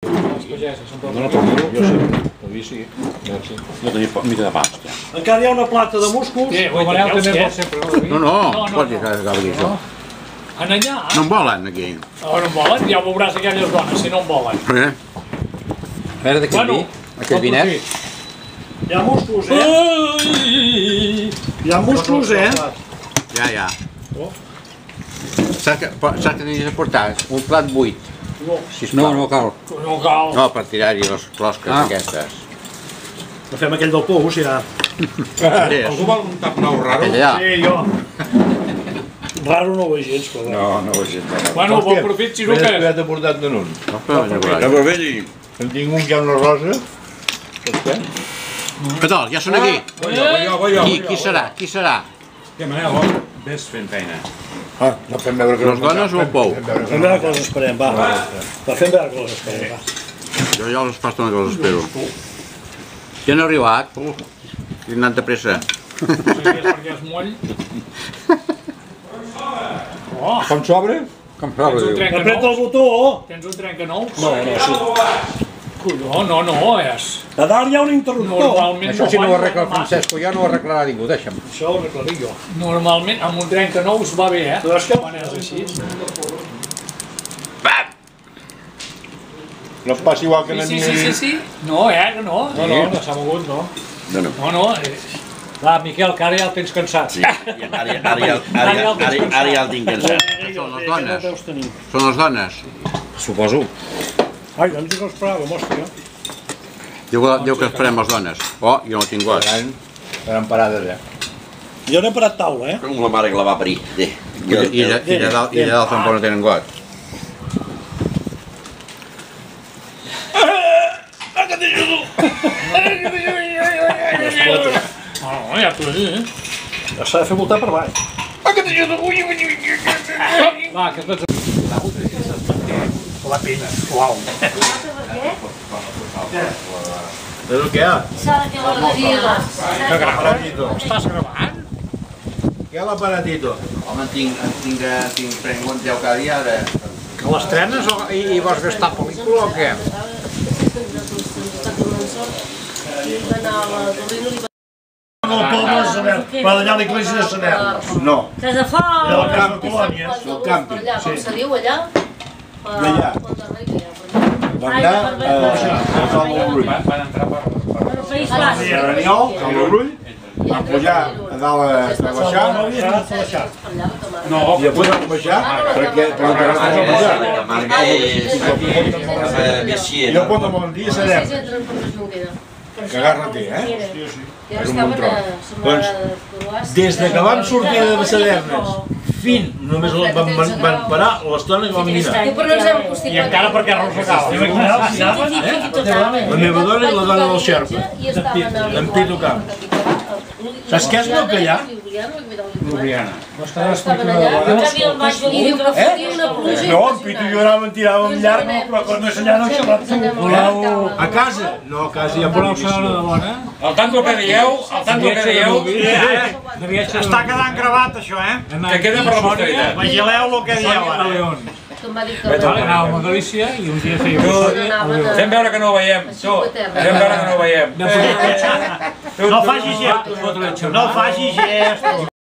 No, per mi, jo sempre. Avui sí. No tenia mica de pasta. Encara hi ha una plata de músculs. El Manel també vol sempre. No, pot dir que això. En allà? No en volen, aquí. No en volen? Ja ho veuràs aquelles dones, si no en volen. A veure d'aquest vi, aquest vinet. Hi ha músculs, Hi ha músculs, Ja. Saps que tenies de portar? Un plat buit. No cal. No cal. No, per tirar-hi les closques aquestes. No fem aquell del pous, ja. Algú vol un tap nou raro? Sí, jo. Raro no ho veig gens, però... No ho veig gens. Bueno, bon profit, Xiruques. Ja t'he portat de nun. No, però vell, en tinc un que ha una rosa. Saps què? Què tal? Ja són aquí. Vull jo. Qui serà? Què, Manel, vés fent feina. No fem veure que Les dones o el pou? Fem veure que les esperem, va. Fem veure que les esperem, va. Jo ja les pasto que les espero. Ja han arribat. Tinc anat de pressa. Perquè és moll. Com s'obre? Com s'obre, diu? Apreta el botó! Tens un trencanous? No, sí. Colló, no és. A dalt hi ha un interruptor. Normalment Això si no ho arregla el Francesco, ja no ho arreglarà ningú, deixa'm. Això ho arreglaré jo. Normalment amb un trencanous va bé, Tu veus que? Quan és així. No et passi igual que a mi. Sí. No, que no. No s'ha mogut, no. No. Va, Miquel, que ara ja el tens cansat. Sí, ara ja el tinc cansat. Són les dones. Són les dones. Suposo. Ai, doncs jo no esperava, mostra. Diu que esperem les dones. Oh, jo no tinc gos. Eren parades, Jo n'he parat taula, Com la mare que la va parir. I de dalt tampoc no tenen got. No, ja t'ho he dit. Ja s'ha de fer voltar per baix. Va, que tots... La pena, uau. Però què? S'ha de fer la Aparatito. Estàs gravant? Què és l'aparatito? Home, prenc un 10 cada dia ara. Que l'estrenes i vols gastar pel·lícula o què? El poble de Saner, va d'allà a l'església de Saner. No. Casa de Foc! Allà a la casa de Colònia. Del càmping. Com se diu allà? D'allà. D'anar a Cal del Brull. Van entrar per... País A Basc. Raniol, Cal del Brull, van pujar a dalt a baixar, No, i després van baixar perquè no t'agafen a pujar. I el pont de Montdia a Saner. Que garra té, És un bon tron. Doncs, des de que vam sortir de Sadernes fins, només van parar l'estona que vam mirar. I encara perquè arrossegava. La meva dona i la dona del Xerpa, d'en Pitu Camp. Saps què es veu que hi ha? Ljubljana. Estaven allà, en canvi el vaig venir que fotia una pluja. No, en Pitu i jo anàvem, tiràvem llarg, però quan més enllà no hi ha. A casa? No, a casa hi ha policia. Al tanto que dieu, Està quedant gravat, això, que queda per la posteritat. Vigileu el que dieu ara. Anàvem a Galícia i un dia feia fem veure que no ho veiem. Fem veure que no ho veiem. No facis gest. No facis gest.